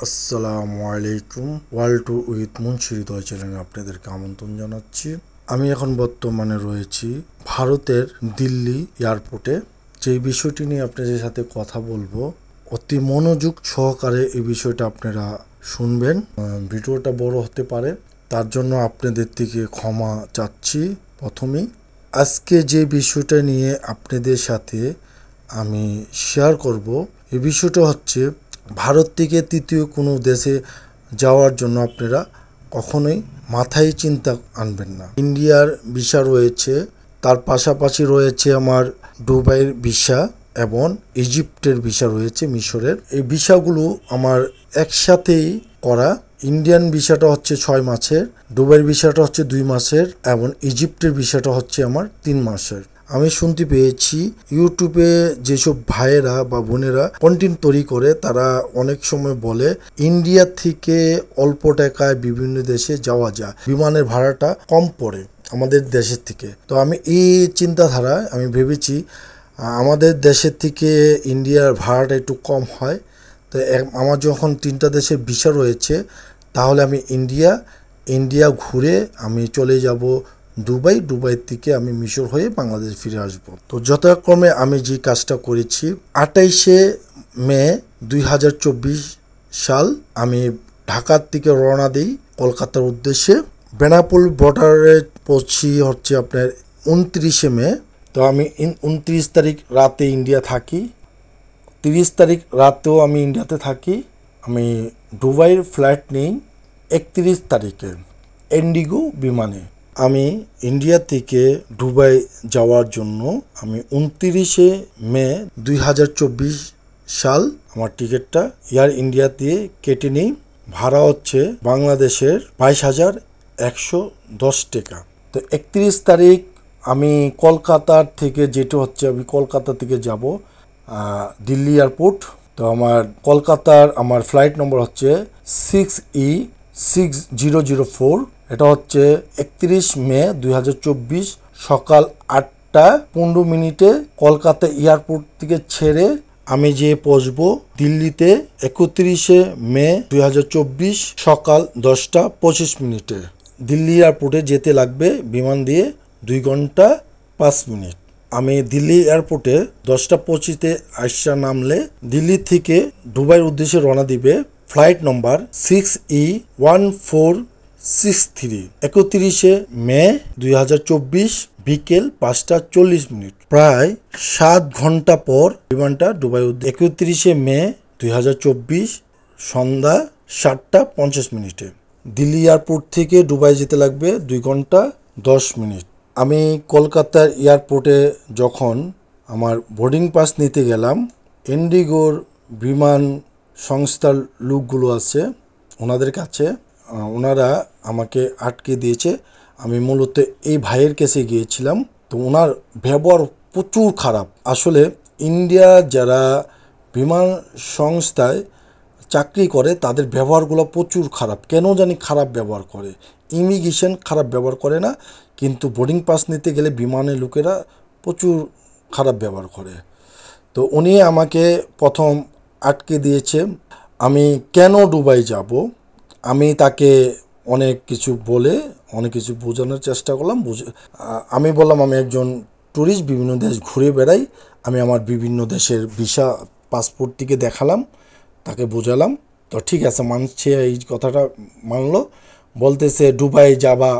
আসসালামু আলাইকুম। World to with Munshi হৃদয় চ্যানেলে আপনাদেরকে আমন্ত্রণ জানাচ্ছি। আমি এখন বর্তমানে রয়েছি ভারতের দিল্লি এয়ারপোর্টে। যেই বিষয়টি নিয়ে আপনাদের সাথে কথা বলবো, অতি মনোযোগ সহকারে এই বিষয়টা আপনারা শুনবেন। ভিডিওটা বড় হতে পারে, তার জন্য আপনাদের থেকে ক্ষমা চাচ্ছি। প্রথমেই আজকে যে বিষয়টা নিয়ে আপনাদের সাথে আমি শেয়ার করব, এই বিষয়টা হচ্ছে ভারত থেকে তৃতীয় কোনো দেশে যাওয়ার জন্য আপনারা কখনোই মাথায় চিন্তা আনবেন না। ইন্ডিয়ার ভিসা রয়েছে, তার পাশাপাশি রয়েছে আমার দুবাইয়ের ভিসা এবং ইজিপ্টের ভিসা রয়েছে, মিশরের। এই ভিসাগুলো আমার একসাথেই করা। ইন্ডিয়ান ভিসাটা হচ্ছে 6 মাসের, দুবাইয়ের ভিসাটা হচ্ছে 2 মাসের এবং ইজিপ্টের ভিসাটা হচ্ছে আমার 3 মাসের। আমি শুনতে পেয়েছি ইউটিউবে যেসব ভাইয়েরা বা বোনেরা কন্টেন্ট তৈরি করে, তারা অনেক সময় বলে ইন্ডিয়া থেকে অল্প টাকায় বিভিন্ন দেশে যাওয়া যায়, বিমানের ভাড়াটা কম পড়ে আমাদের দেশের থেকে। তো আমি এই চিন্তাধারায় আমি ভেবেছি আমাদের দেশের থেকে ইন্ডিয়ার ভাড়াটা একটু কম হয়। তো আমার যখন 3টা দেশের ভিসা রয়েছে, তাহলে আমি ইন্ডিয়া ঘুরে আমি চলে যাব দুবাই থেকে আমি মিশর হয়ে বাংলাদেশ ফিরে আসব। তো যথাক্রমে আমি যে কাজটা করেছি, 28শে মে 2024 সাল আমি ঢাকার থেকে রওনা দিই কলকাতার উদ্দেশ্যে। বেনাপোল বর্ডারে পৌঁছি হচ্ছে আপনার 29শে মে। তো আমি 29 তারিখ রাতে ইন্ডিয়া থাকি, 30 তারিখ রাতেও আমি ইন্ডিয়াতে থাকি। আমি দুবাইয়ের ফ্লাইট নিই 31 তারিখে ইন্ডিগো বিমানে। আমি ইন্ডিয়া থেকে দুবাই যাওয়ার জন্য আমি 29শে মে 2024 সাল আমার টিকিটটা এয়ার ইন্ডিয়া দিয়ে কেটে নিই। ভাড়া হচ্ছে বাংলাদেশের 22,110 টাকা। তো 31 তারিখ আমি কলকাতার থেকে, যেটা হচ্ছে আমি কলকাতা থেকে যাব দিল্লি এয়ারপোর্ট। তো আমার কলকাতার আমার ফ্লাইট নম্বর হচ্ছে 6E6004। এটা হচ্ছে 31 মে 2024 সকাল 8টা 15 মিনিটে কলকাতা এয়ারপোর্ট থেকে ছেড়ে আমি যে পৌঁছবো দিল্লিতে 31শে মে 2024 সকাল 10টা 25 মিনিটে। দিল্লি এয়ারপোর্টে যেতে লাগবে বিমান দিয়ে 2 ঘন্টা 5 মিনিট। আমি দিল্লি এয়ারপোর্টে 10টা 25-তে আইসা নামলে দিল্লি থেকে দুবাইয়ের উদ্দেশ্যে রওনা দিবে ফ্লাইট নম্বর 6E1463। 31শে মে 2024 বিকেল 5টা 40 মিনিট। প্রায় 7 ঘন্টা পর বিমানটা দুবাই 31শে মে 2024 সন্ধ্যা 7টা 50 মিনিটে। দিল্লি এয়ারপোর্ট থেকে দুবাই যেতে লাগবে 2 ঘন্টা 10 মিনিট। আমি কলকাতার এয়ারপোর্টে যখন আমার বোর্ডিং পাস নিতে গেলাম, ইন্ডিগোর বিমান সংস্থার লোকগুলো আছে, ওনাদের কাছে ওনারা আমাকে আটকে দিয়েছে। আমি মূলত এই ভাইয়ের কাছে গিয়েছিলাম। তো ওনার ব্যবহার প্রচুর খারাপ। আসলে ইন্ডিয়া যারা বিমান সংস্থায় চাকরি করে তাদের ব্যবহারগুলো প্রচুর খারাপ। কেন জানি খারাপ ব্যবহার করে। ইমিগ্রেশন খারাপ ব্যবহার করে না, কিন্তু বোর্ডিং পাস নিতে গেলে বিমানের লোকেরা প্রচুর খারাপ ব্যবহার করে। তো উনি আমাকে প্রথম আটকে দিয়েছে। আমি কেন দুবাই যাব, আমি তাকে অনেক কিছু বোঝানোর চেষ্টা করলাম। আমি বললাম আমি একজন ট্যুরিস্ট, বিভিন্ন দেশ ঘুরে বেড়াই। আমি আমার বিভিন্ন দেশের ভিসা পাসপোর্ট থেকে দেখালাম, তাকে বোঝালাম। তো ঠিক আছে, মানছে, এই কথাটা মানলো। বলতেছে দুবাই যাবা,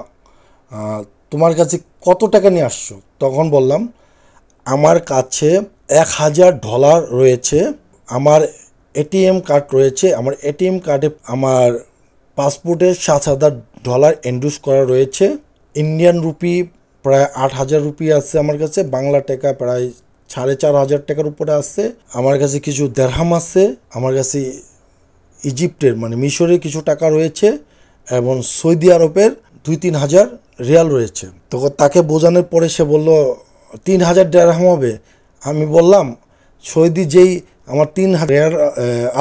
তোমার কাছে কত টাকা নিয়ে আসছো? তখন বললাম আমার কাছে $1,000 রয়েছে, আমার এটিএম কার্ড রয়েছে, আমার এটিএম কার্ডে আমার পাসপোর্টে $7,000 এন্ডোর্স করা রয়েছে। ইন্ডিয়ান রুপি প্রায় 8,000 রুপি আছে আমার কাছে, বাংলা টাকা প্রায় 4,500 টাকার উপরে আছে। আমার কাছে কিছু দেরহাম আছে, আমার কাছে ইজিপ্টের মানে মিশরের কিছু টাকা রয়েছে এবং সৌদি আরবের 2-3 হাজার রিয়াল রয়েছে। তো তাকে বোঝানোর পরে সে বলল 3,000 দেরহাম হবে। আমি বললাম সৌদি যেই আমার 3,000 রিয়াল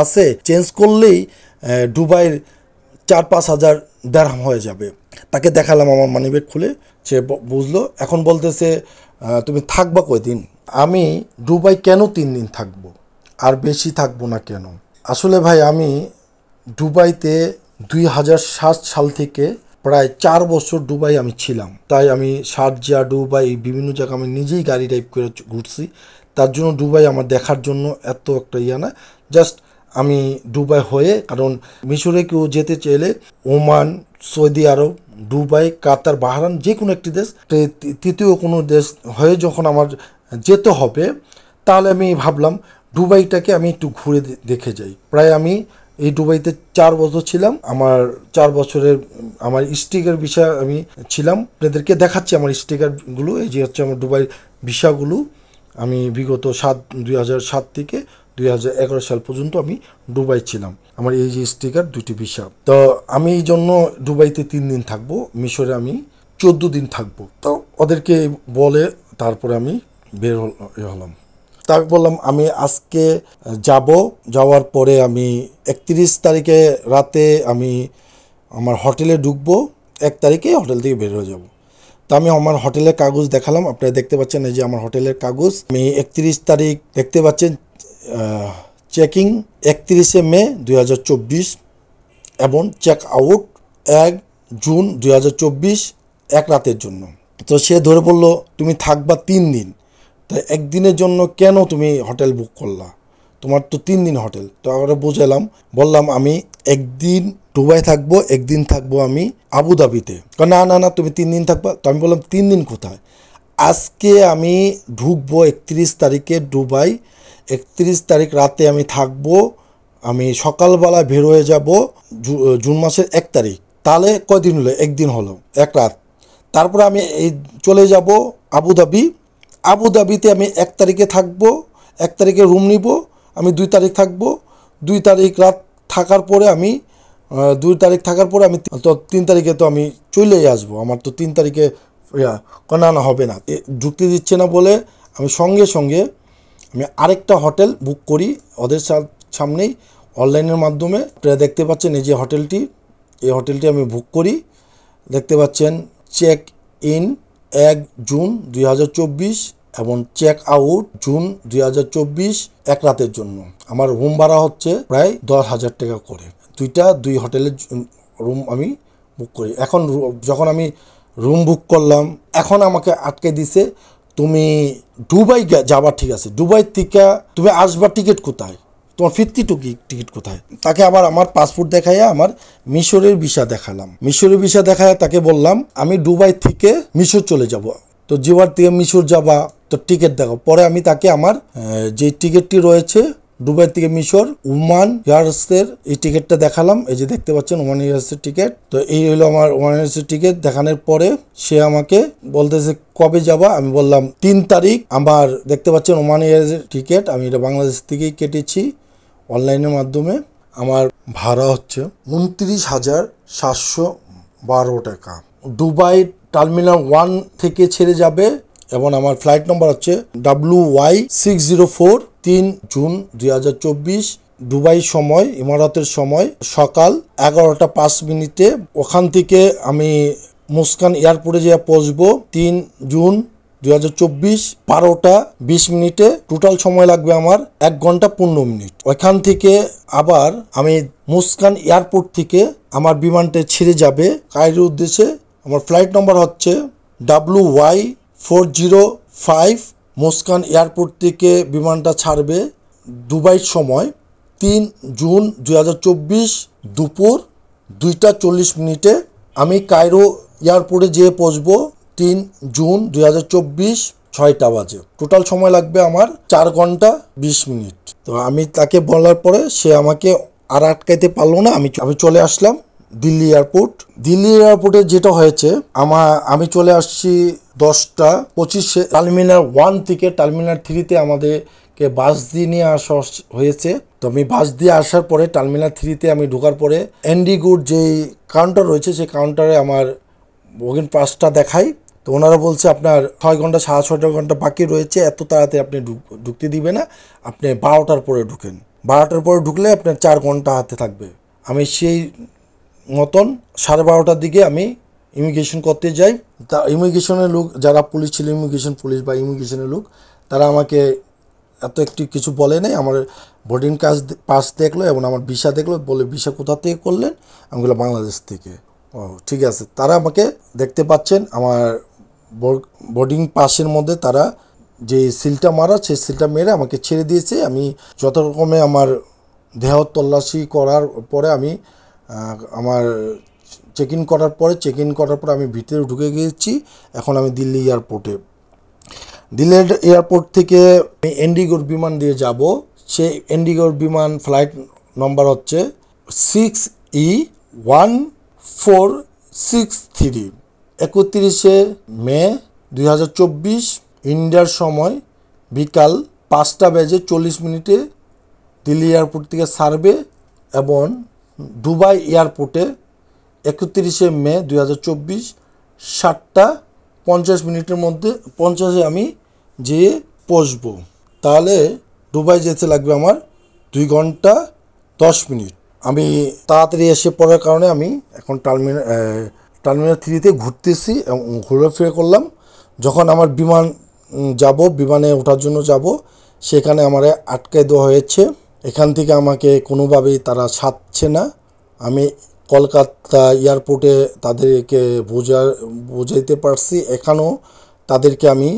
আছে, চেঞ্জ করলেই দুবাইয়ের 4-5 হাজার দেরহাম হয়ে যাবে। তাকে দেখালাম আমার মানিব্যাগ খুলে, সে বুঝলো। এখন বলতেছে তুমি থাকবা কয়দিন? আমি দুবাই কেন 3 দিন থাকবো, আর বেশি থাকবো না কেন? আসলে ভাই আমি দুবাইতে 2007 সাল থেকে প্রায় 4 বছর দুবাই আমি ছিলাম। তাই আমি শারজা, দুবাই বিভিন্ন জায়গা আমি নিজেই গাড়ি ড্রাইভ করে ঘুরছি। তার জন্য দুবাই আমার দেখার জন্য এত একটা না, জাস্ট আমি দুবাই হয়ে, কারণ মিশরে কেউ যেতে চাইলে ওমান, সৌদি আরব, দুবাই, কাতার, বাহরাইন যে কোনো একটি দেশ, তৃতীয় কোনো দেশ হয়ে যখন আমার যেতে হবে, তাহলে আমি ভাবলাম দুবাইটাকে আমি একটু ঘুরে দেখে যাই। প্রায় আমি এই দুবাইতে 4 বছর ছিলাম। আমার 4 বছরের আমার স্টিকার ভিসা আমি ছিলাম। আপনাদেরকে দেখাচ্ছি আমার স্টিকারগুলো। এই যে হচ্ছে আমার দুবাই ভিসাগুলো। আমি বিগত 2007 থেকে 2011 সাল পর্যন্ত আমি দুবাই ছিলাম। আমার এই যে স্টিকার, 2টি ভিসা। তো আমি এই জন্য দুবাইতে 3 দিন থাকবো, মিশরে আমি 14 দিন থাকবো। তো ওদেরকে বলে তারপরে আমি বের হলাম। তাকে বললাম আমি আজকে যাওয়ার পরে আমি 31 তারিখে রাতে আমি আমার হোটেলে ঢুকবো, 1 তারিখে হোটেল থেকে বের হয়ে যাব। তো আমি আমার হোটেলের কাগজ দেখালাম। আপনারা দেখতে পাচ্ছেন এই যে আমার হোটেলের কাগজ। আমি 31 তারিখ দেখতে পাচ্ছেন, চেকিং 31 মে 2024 এবং চেক আউট 1 জুন 2024, 1 রাতের জন্য। তো সে ধরে বলল তুমি থাকবা 3 দিন, তাই 1 দিনের জন্য কেন তুমি হোটেল বুক করলা? তোমার তো 3 দিন হোটেল। তো আমরা বুঝালাম, বললাম আমি 1 দিন দুবাই থাকবো, 1 দিন থাকবো আমি আবুধাবিতে। না না না, তুমি 3 দিন থাকবা। তো আমি বললাম 3 দিন কোথায়? আজকে আমি ঢুকবো 31 তারিখে দুবাই, 31 তারিখ রাতে আমি থাকবো, আমি সকালবেলা বের হয়ে যাব জুন মাসের 1 তারিখ। তাহলে কয়দিন হলো? 1 দিন হলো, 1 রাত। তারপরে আমি এই চলে যাব আবুধাবিতে আমি 1 তারিখে থাকবো, 1 তারিখে রুম নিব, আমি 2 তারিখ থাকবো। 2 তারিখ রাত থাকার পরে আমি 2 তারিখ থাকার পরে আমি তো 3 তারিখে তো আমি চলেই আসবো। আমার তো 3 তারিখে না হবে না, ঢুকতে দিচ্ছে না বলে আমি সঙ্গে সঙ্গে আমি আরেকটা হোটেল বুক করি ওদের সামনেই অনলাইনের মাধ্যমে। আপনারা দেখতে পাচ্ছেন এই যে হোটেলটি, এই হোটেলটি আমি বুক করি। দেখতে পাচ্ছেন চেক ইন 1 জুন 2024 এবং চেক আউট জুন 2024, 1 রাতের জন্য। আমার রুম ভাড়া হচ্ছে প্রায় 10,000 টাকা করে। 2 হোটেলের রুম আমি বুক করি। এখন যখন আমি রুম বুক করলাম, এখন আমাকে আটকে দিছে, তুমি দুবাই যাবা, ঠিক আছে, দুবাই থেকে তুমি আসবা, টিকিট কোথায়? তোমার ফিরতি টিকিট কোথায়? তাকে আবার আমার পাসপোর্ট দেখাইয়া আমার মিশরের ভিসা দেখালাম। মিশরের ভিসা দেখাইয়া তাকে বললাম আমি দুবাই থেকে মিশর চলে যাব। তো যেবার থেকে মিশর যাবা তো টিকিট দেখো। পরে আমি তাকে আমার যে টিকিটটি রয়েছে দুবাই থেকে মিশর ওমান এয়ারসের এই টিকিটটা দেখালাম। এই যে দেখতে পাচ্ছেন ওমান এয়ারসের টিকিট। তো এই হলো আমার ওমান এয়ারসের টিকিট। দেখানোর পরে সে আমাকে বলতেছে কবে যাবা? আমি বললাম 3 তারিখ। আমার দেখতে পাচ্ছেন ওমান এয়ারসের টিকিট, আমি এটা বাংলাদেশ থেকেই কেটেছি অনলাইনের মাধ্যমে। আমার ভাড়া হচ্ছে 29,712 টাকা। দুবাই টার্মিনাল 1 থেকে ছেড়ে যাবে এবং আমার ফ্লাইট নম্বর হচ্ছে WY604, 3 জুন 2024। দুবাই সময়, ইমারাতের সময় সকাল 11টা 5 মিনিটে। ওখান থেকে আমি মুস্কান এয়ারপোর্টে যেয়ে পৌঁছবো 3 জুন 2024, 12টা 20 মিনিটে। টোটাল সময় লাগবে আমার 1 ঘন্টা 15 মিনিট। ওইখান থেকে আবার আমি মুস্কান এয়ারপোর্ট থেকে আমার বিমানটা ছেড়ে যাবে কায়রোর উদ্দেশ্যে। আমার ফ্লাইট নম্বর হচ্ছে WY405। মুস্কান এয়ারপোর্ট থেকে বিমানটা ছাড়বে দুবাইয়ের সময় 3 জুন 2024 দুপুর 2টা 40 মিনিটে। আমি কায়রো এয়ারপোর্টে যেয়ে পৌঁছবো 3 জুন 2024 6টা বাজে। টোটাল সময় লাগবে আমার 4 ঘন্টা 20 মিনিট। তো আমি তাকে বলার পরে সে আমাকে আর আটকাইতে পারলো না। আমি চলে আসলাম দিল্লি এয়ারপোর্ট। দিল্লি এয়ারপোর্টে যেটা হয়েছে, আমি চলে আসছি 10টা 25-এ। টার্মিনাল 1 থেকে টার্মিনাল 3-তে আমাদেরকে বাস দিয়ে নিয়ে আসা হয়েছে। তো আমি বাস দিয়ে আসার পরে টার্মিনাল 3-তে আমি ঢোকার পরে এন্ডিগোর যেই কাউন্টার রয়েছে সেই কাউন্টারে আমার বোর্ডিং পাসটা দেখাই। তো ওনারা বলছে আপনার 6 ঘন্টা 6.5 ঘন্টা বাকি রয়েছে, এত তাড়াতাড়ি আপনি ঢুকতে দিবে না, আপনি 12টার পরে ঢুকেন। 12টার পরে ঢুকলে আপনার 4 ঘন্টা হাতে থাকবে। আমি সেই মতন 12:30টার দিকে আমি ইমিগ্রেশন করতে যাই। তা ইমিগ্রেশনের লোক যারা পুলিশ ছিল, পুলিশ বা ইমিগ্রেশনের লোক, তারা আমাকে এত একটি কিছু বলে নাই। আমার বোর্ডিং পাস দেখলো এবং আমার ভিসা দেখলো, বলে ভিসা কোথা থেকে করলেন, আমি বললাম বাংলাদেশ থেকে। ও ঠিক আছে, তারা আমাকে দেখতে পাচ্ছেন আমার বোর্ডিং পাসের মধ্যে তারা যে সিলটা মারা, সেই সিলটা মেরে আমাকে ছেড়ে দিয়েছে। আমি যত রকমে আমার দেহ তল্লাশি করার পরে আমি আমার চেক ইন করার পরে আমি ভিতরে ঢুকে গিয়েছি। এখন আমি দিল্লি এয়ারপোর্টে। দিল্লি এয়ারপোর্ট থেকে আমি ইন্ডিগোর বিমান দিয়ে যাব। সেই ইন্ডিগোর বিমান ফ্লাইট নম্বর হচ্ছে 6E1463। 31শে মে 2024 ইন্ডিয়ার সময় বিকাল 5:40 দিল্লি এয়ারপোর্ট থেকে ছাড়বে এবং দুবাই এয়ারপোর্টে 31শে মে 2024 7:50 মধ্যে 50 আমি যেয়ে পৌঁছবো। তাহলে দুবাই যেতে লাগবে আমার 2 ঘন্টা 10 মিনিট। আমি তাড়াতাড়ি এসে পড়ার কারণে আমি এখন টার্মিনাল 3-তে ঘুরতেছি এবং ঘোরাফেরা করলাম। যখন আমার বিমানে ওঠার জন্য যাব, সেখানে আমার আটকায় দেওয়া হয়েছে। এখান থেকে আমাকে কোনোভাবেই তারা ছাড়ছে না। আমি কলকাতা এয়ারপোর্টে তাদেরকে বোঝাইতে পারছি, এখানেও তাদেরকে আমি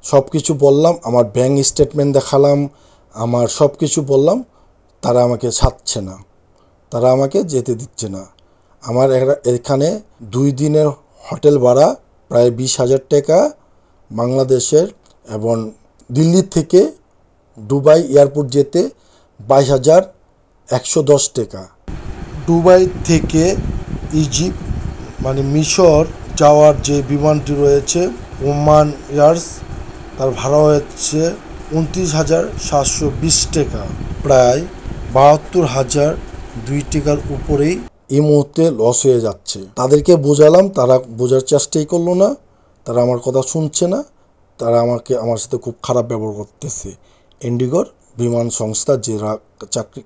সব কিছু বললাম, আমার ব্যাঙ্ক স্টেটমেন্ট দেখালাম, আমার সব কিছু বললাম, তারা আমাকে ছাড়ছে না, তারা আমাকে যেতে দিচ্ছে না। আমার এখানে 2 দিনের হোটেল ভাড়া প্রায় 20,000 টাকা বাংলাদেশের, এবং দিল্লি থেকে দুবাই এয়ারপোর্ট যেতে 22,110 টাকা। দুবাই থেকে ইজিপ্ট মানে মিশর যাওয়ার যে বিমানটি রয়েছে ওমান এয়ার্স, তার ভাড়া হচ্ছে 29,720 টাকা, প্রায় 72,002 টাকার উপরেই এই মুহূর্তে লস হয়ে যাচ্ছে। তাদেরকে বোঝালাম, তারা বোঝার চেষ্টাই করলো না, তারা আমার কথা শুনছে না, তারা আমার সাথে খুব খারাপ ব্যবহার করতেছে। ইন্ডিগোর বিমান সংস্থা যারা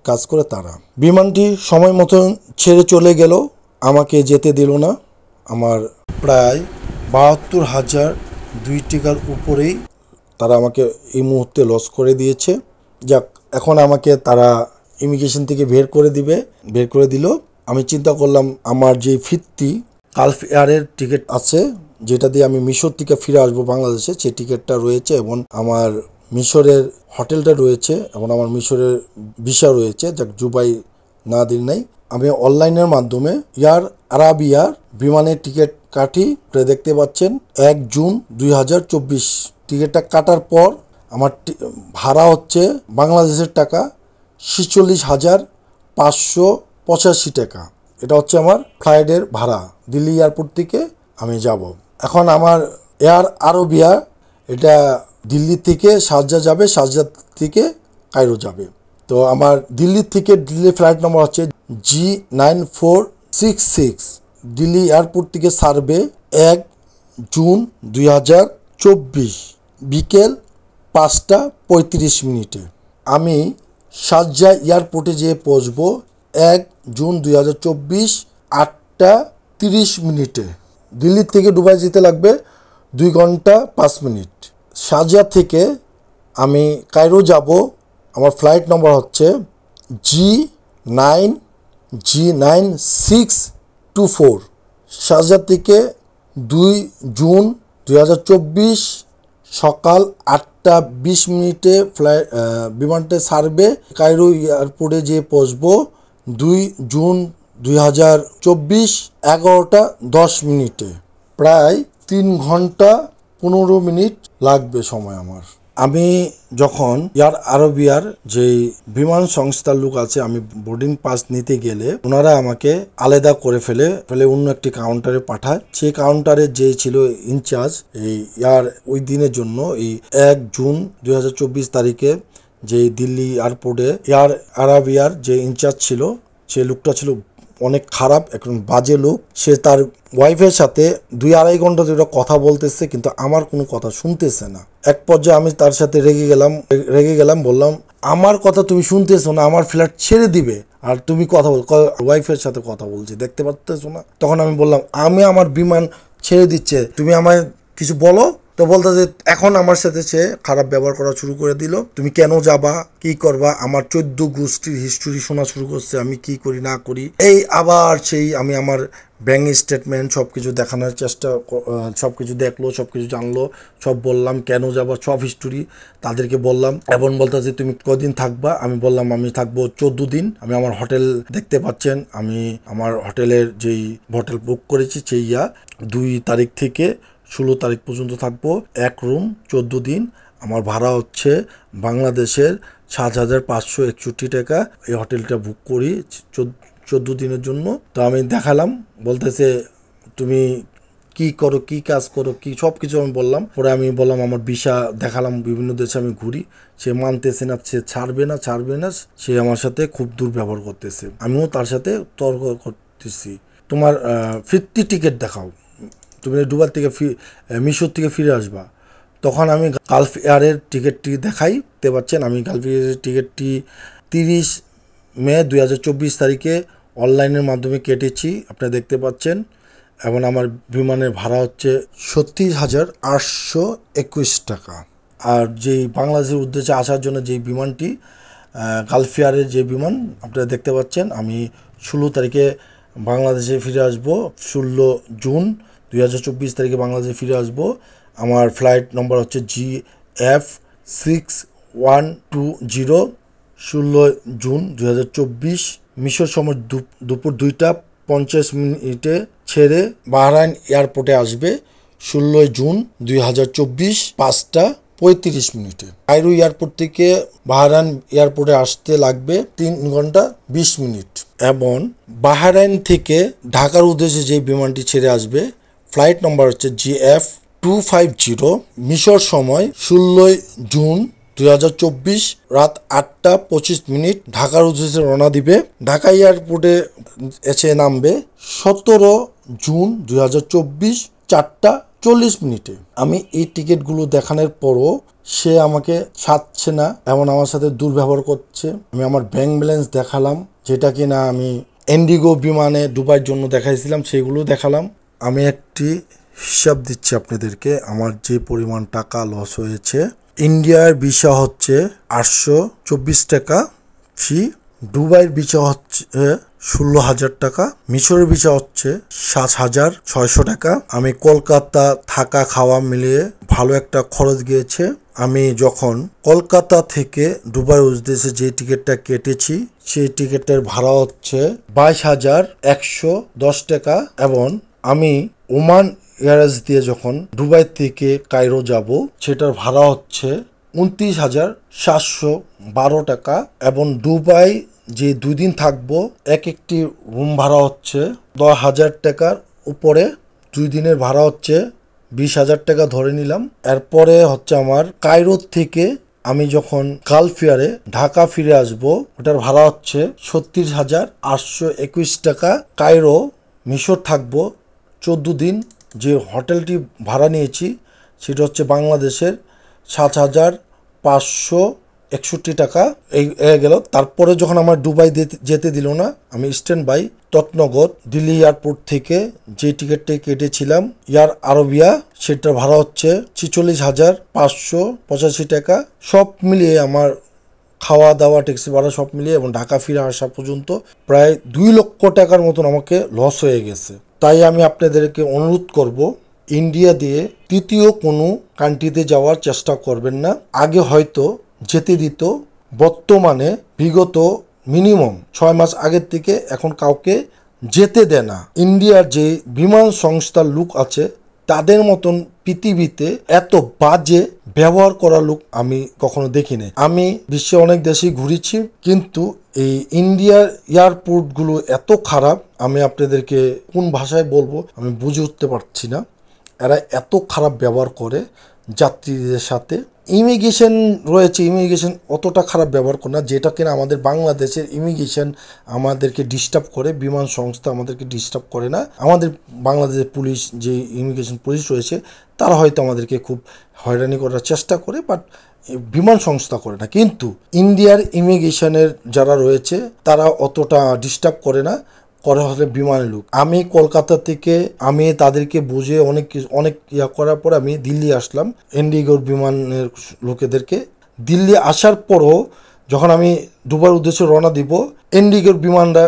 কাজ করে তারা। বিমানটি সময় মতন ছেড়ে চলে গেল, আমাকে যেতে দিল না। আমার প্রায় 72,002 টাকার উপরেই তারা আমাকে এই মুহূর্তে লস করে দিয়েছে। যাক, এখন আমাকে তারা ইমিগ্রেশন থেকে বের করে দিল। আমি চিন্তা করলাম আমার যে ফিরতি গালফ এয়ারের টিকিট আছে, যেটা দিয়ে আমি মিশর থেকে ফিরে আসবো বাংলাদেশে, সেই টিকিটটা রয়েছে এবং আমার মিশরের হোটেলটা রয়েছে এবং আমার মিশরের ভিসা রয়েছে, যাক দুবাই না দিন নাই। আমি অনলাইনের মাধ্যমে এয়ার আরাবিয়ার বিমানের টিকিট কাটি, দেখতে পাচ্ছেন 1 জুন 2024। টিকিটটা কাটার পর আমার ভাড়া হচ্ছে বাংলাদেশের টাকা 46,585 টাকা। এটা হচ্ছে আমার ফ্লাইটের ভাড়া, দিল্লি এয়ারপোর্ট থেকে আমি যাব। এখন আমার এয়ার আরবিয়া, এটা দিল্লি থেকে শারজা যাবে, শারজা থেকে কায়রো যাবে। তো আমার দিল্লি ফ্লাইট নম্বর হচ্ছে G9466। দিল্লি এয়ারপোর্ট থেকে ছাড়বে 1 জুন 2024 বিকেল 5:35। আমি শারজা এয়ারপোর্টে যেয়ে পৌঁছবো 1 জুন 2024 8:30। দিল্লি থেকে দুবাই যেতে লাগবে 2 ঘন্টা 5 মিনিট। শারজা থেকে আমি কায়রো যাব, আমার ফ্লাইট নম্বর হচ্ছে G9624। শারজা থেকে 2 জুন 2024 সকাল 8:20 বিমানটা ছাড়বে। কায়রো এয়ারপোর্টে যেয়ে পৌঁছবো 2 জুন 2024 11:10। প্রায় 3 ঘন্টা 15 মিনিট লাগবে সময় আমার। আমি যখন এয়ার আরবিয়ার যে বিমান সংস্থার লোক আছে, আমি বোর্ডিং পাস নিতে গেলে ওনারা আমাকে আলাদা করে ফেলে অন্য একটি কাউন্টারে পাঠায়। সেই কাউন্টারে যে ছিল ইনচার্জ এই ওই দিনের জন্য, এই 1 জুন 2024 তারিখে যে দিল্লি এয়ারপোর্টে এয়ার আরাবিয়ার যে ইনচার্জ ছিল, সে লোকটা ছিল অনেক খারাপ, একজন বাজে লোক। সে তার ওয়াইফের সাথে 2-2.5 ঘন্টা ধরে কথা বলতেছে, কিন্তু আমার কোনো কথা শুনতেছে না। এক পর্যায়ে আমি তার সাথে রেগে গেলাম, বললাম আমার কথা তুমি শুনতেছো না, আমার ফ্ল্যাট ছেড়ে দিবে আর তুমি কথা ওয়াইফের সাথে কথা বলছি, দেখতে পারতেছো না? তখন আমি বললাম আমি আমার বিমান ছেড়ে দিচ্ছে, তুমি আমায় কিছু বলো, তো বলতেছে এখন আমার সাথে সে খারাপ ব্যবহার করা শুরু করে দিল। তুমি কেন যাবা, কি করবা, আমার 14 গোষ্ঠীর হিস্টোরি শোনা শুরু করছে, আমি কি করি না করি। এই আবার সেই আমি আমার ব্যাঙ্ক স্টেটমেন্ট সবকিছু দেখানোর চেষ্টা, সবকিছু দেখলো, সবকিছু জানলো, সব বললাম কেন যাবা, সব হিস্টোরি তাদেরকে বললাম। এবং বলতেছে তুমি কদিন থাকবা, আমি বললাম আমি থাকবো 14 দিন। আমি আমার হোটেল দেখতে পাচ্ছেন, আমি আমার হোটেলের যেই হোটেল বুক করেছি সেই 2 তারিখ থেকে 16 তারিখ পর্যন্ত থাকবো, এক রুম 14 দিন। আমার ভাড়া হচ্ছে বাংলাদেশের 7,561 টাকা। এই হোটেলটা বুক করি 14 দিনের জন্য। তো আমি দেখালাম, বলতেছে তুমি কি করো, কি কাজ করো, কি সব কিছু আমি বললাম। পরে আমি বললাম আমার ভিসা দেখালাম, বিভিন্ন দেশে আমি ঘুরি। সে মানতেছে না, সে ছাড়বে না। সে আমার সাথে খুব দুর্ব্যবহার করতেছে। আমিও তার সাথে তর্ক করতেছি। তোমার ফিরতি টিকিট দেখাও, তুমি দুবাই থেকে মিশর থেকে ফিরে আসবা। তখন আমি গালফ এয়ারের টিকিটটি দেখাইতে পাচ্ছেন। আমি গালফ এয়ারের টিকিটটি 30 মে 2024 তারিখে অনলাইনের মাধ্যমে কেটেছি, আপনারা দেখতে পাচ্ছেন। এবং আমার বিমানের ভাড়া হচ্ছে 37,821 টাকা। আর যেই বাংলাদেশের উদ্দেশ্যে আসার জন্য যেই বিমানটি গালফ এয়ারের যে বিমান আপনারা দেখতে পাচ্ছেন, আমি 16 তারিখে বাংলাদেশে ফিরে আসবো। 16 জুন 2024 তারিখে বাংলাদেশে ফিরে আসবো। আমার ফ্লাইট নম্বর হচ্ছে GF6120। 16 জুন 2024 মিশর সময় দুপুর 2:50 ছেড়ে বাহরাইন এয়ারপোর্টে আসবে। 16 জুন 2024 5:35। কায়রো এয়ারপোর্ট থেকে বাহরাইন এয়ারপোর্টে আসতে লাগবে 3 ঘন্টা 20 মিনিট। এবং বাহরাইন থেকে ঢাকার উদ্দেশ্যে যে বিমানটি ছেড়ে আসবে, ফ্লাইট নম্বর হচ্ছে GF250। মিশর সময় 16 জুন 2024 রাত 8:25 ঢাকার উদ্দেশ্যে রওনা দিবে। ঢাকা এয়ারপোর্টে এসে নামবে 17 জুন 2024 4:40। আমি এই টিকিটগুলো দেখানোর পরও সে আমাকে ছাড়ছে না, এমন আমার সাথে দুর্ব্যবহার করছে। আমি আমার ব্যাংক ব্যালেন্স দেখালাম, যেটা কিনা আমি ইন্ডিগো বিমানে দুবাইয়ের জন্য দেখাইছিলাম, সেগুলো দেখালাম। আমি একটি হিসাব দিচ্ছি আপনাদেরকে, আমার যে পরিমাণ টাকা লস হয়েছে। ইন্ডিয়ার ভিসা হচ্ছে 824 টাকা ফি, দুবাইয়ের ভিসা হচ্ছে 16,000 টাকা, মিশরের ভিসা হচ্ছে 7,600 টাকা। আমি কলকাতা থাকা খাওয়া মিলিয়ে ভালো একটা খরচ গিয়েছে। আমি যখন কলকাতা থেকে দুবাই উদ্দেশ্যে যে টিকিটটা কেটেছি, সেই টিকিটের ভাড়া হচ্ছে 22,110 টাকা। এবং আমি ওমান এয়ারলাইন্স দিয়ে যখন দুবাই থেকে কায়রো যাব, সেটার ভাড়া হচ্ছে 29,712 টাকা। এবং দুবাই যে 2 দিন থাকবো, একটি রুম ভাড়া হচ্ছে 10,000 টাকার উপরে। 2 দিনের ভাড়া হচ্ছে 20,000 টাকা ধরে নিলাম। এরপরে হচ্ছে আমার কায়রো থেকে আমি যখন গালফ এয়ারে ঢাকা ফিরে আসব, ওটার ভাড়া হচ্ছে 36,821 টাকা। কায়রো মিশর থাকবো 14 দিন। যে হোটেলটি ভাড়া নিয়েছি সেটা হচ্ছে বাংলাদেশের 7,561 টাকা। এই গেল। তারপরে যখন আমার দুবাই যেতে দিল না, আমি স্ট্যান্ড বাই তৎনগর দিল্লি এয়ারপোর্ট থেকে যে টিকিটটা কেটেছিলাম এয়ার আরবিয়া, সেটার ভাড়া হচ্ছে 46,585 টাকা। সব মিলিয়ে আমার খাওয়া দাওয়া, ট্যাক্সি ভাড়া সব মিলিয়ে এবং ঢাকা ফিরে আসা পর্যন্ত প্রায় 2 লক্ষ টাকার মতন আমাকে লস হয়ে গেছে। তাই আমি আপনাদেরকে অনুরোধ করব, ইন্ডিয়া দিয়ে তৃতীয় কোনো কান্ট্রিতে যাওয়ার চেষ্টা করবেন না। আগে হয়তো যেতে দিত, বর্তমানে বিগত মিনিমাম 6 মাস আগের থেকে এখন কাউকে যেতে দেয় না। ইন্ডিয়ার যে বিমান সংস্থার লোক আছে, তাদের মতন পৃথিবীতে এত বাজে ব্যবহার করা লোক আমি কখনো দেখিনি। আমি বিশ্বে অনেক দেশেই ঘুরেছি, কিন্তু এই ইন্ডিয়ার এয়ারপোর্টগুলো এত খারাপ, আমি আপনাদেরকে কোন ভাষায় বলবো আমি বুঝে উঠতে পারছি না। এরা এত খারাপ ব্যবহার করে যাত্রীদের সাথে। ইমিগ্রেশন রয়েছে, ইমিগ্রেশন অতটা খারাপ ব্যবহার করে না, যেটা কিনা আমাদের বাংলাদেশের ইমিগ্রেশন আমাদেরকে ডিস্টার্ব করে। বিমান সংস্থা আমাদেরকে ডিস্টার্ব করে না। আমাদের বাংলাদেশের পুলিশ, যে ইমিগ্রেশন পুলিশ রয়েছে, তারা হয়তো আমাদেরকে খুব হয়রানি করার চেষ্টা করে, বাট বিমান সংস্থা করে না। কিন্তু ইন্ডিয়ার ইমিগ্রেশনের যারা রয়েছে, তারা অতটা ডিস্টার্ব করে না। করে হলে বিমানের লোক। আমি কলকাতা থেকে আমি তাদেরকে বুঝে অনেক ইয়া করার পর আমি দিল্লি আসলাম ইন্ডিগোর বিমানের লোকেদেরকে। দিল্লি আসার পরও যখন আমি দুবাইয়ের উদ্দেশ্যে রওনা দিব, ইন্ডিগোর বিমানরা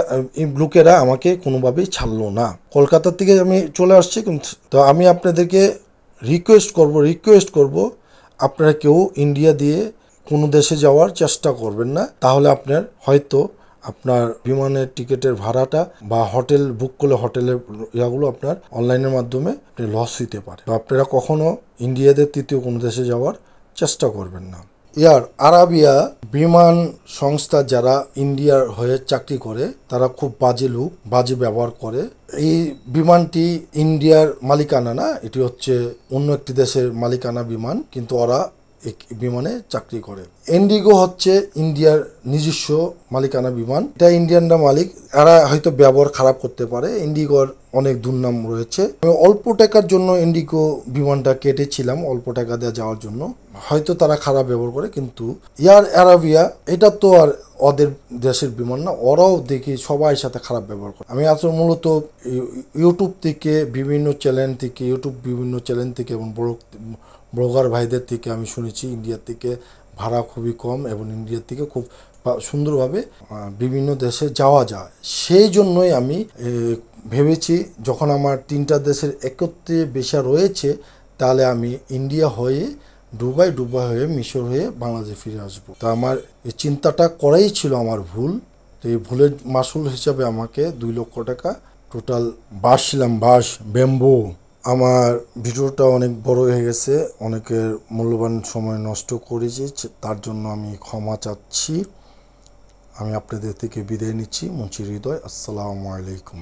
লোকেরা আমাকে কোনোভাবেই ছাড়লো না। কলকাতা থেকে আমি চলে আসছি, কিন্তু তো আমি আপনাদেরকে রিকোয়েস্ট করব আপনারা কেউ ইন্ডিয়া দিয়ে কোনো দেশে যাওয়ার চেষ্টা করবেন না। তাহলে আপনার হয়তো আপনার বিমানের টিকিটের ভাড়াটা বা হোটেল বুক করলে হোটেলের ইয়াগুলো আপনার অনলাইনের মাধ্যমে লস হইতে পারে। তো আপনারা কখনো ইন্ডিয়াতে তৃতীয় কোনো দেশে যাওয়ার চেষ্টা করবেন না। এয়ার আরাবিয়া বিমান সংস্থা যারা ইন্ডিয়ার হয়ে চাকরি করে তারা খুব বাজে লোক, বাজে ব্যবহার করে। এই বিমানটি ইন্ডিয়ার মালিকানা না, এটি হচ্ছে অন্য একটি দেশের মালিকানা বিমান, কিন্তু ওরা বিমানে চাকরি করে। ইন্ডিগো হচ্ছে ইন্ডিয়ার নিজস্ব মালিকানা বিমান, এটা ইন্ডিয়ানরা মালিক। এরা হয়তো ব্যবহার খারাপ করতে পারে, ইন্ডিগোর অনেক দুর্নাম রয়েছে। আমি অল্প টাকার জন্য ইন্ডিগো বিমানটা কেটেছিলাম, অল্প টাকা দিয়ে যাওয়ার জন্য। হয়তো তারা খারাপ ব্যবহার করে, কিন্তু এয়ার আরাবিয়া এটা তো আর ওদের দেশের বিমান না, ওরাও দেখি সবাই সাথে খারাপ ব্যবহার করে। আমি আসলে মূলত ইউটিউব থেকে বিভিন্ন চ্যানেল থেকে এবং ব্লগার ভাইদের থেকে আমি শুনেছি ইন্ডিয়ার থেকে ভাড়া খুবই কম এবং ইন্ডিয়ার থেকে খুব সুন্দরভাবে বিভিন্ন দেশে যাওয়া যায়। সেই জন্যই আমি ভেবেছি যখন আমার 3টা দেশের একত্রে ভিসা রয়েছে, তাহলে আমি ইন্ডিয়া হয়ে দুবাই হয়ে মিশর হয়ে বাংলাদেশে ফিরে আসবো। তো আমার এই চিন্তাটা করাই ছিল আমার ভুল। তো এই ভুলের মাসুল হিসাবে আমাকে 2 লক্ষ টাকা টোটাল বাস ব্যাম্বো। আমার ভিডিওটা অনেক বড় হয়ে গেছে, অনেকের মূল্যবান সময় নষ্ট করেছি, তার জন্য আমি ক্ষমা চাচ্ছি। আমি আপনাদের থেকে বিদায় নিচ্ছি। মুন্সি হৃদয়। আসসালামু আলাইকুম।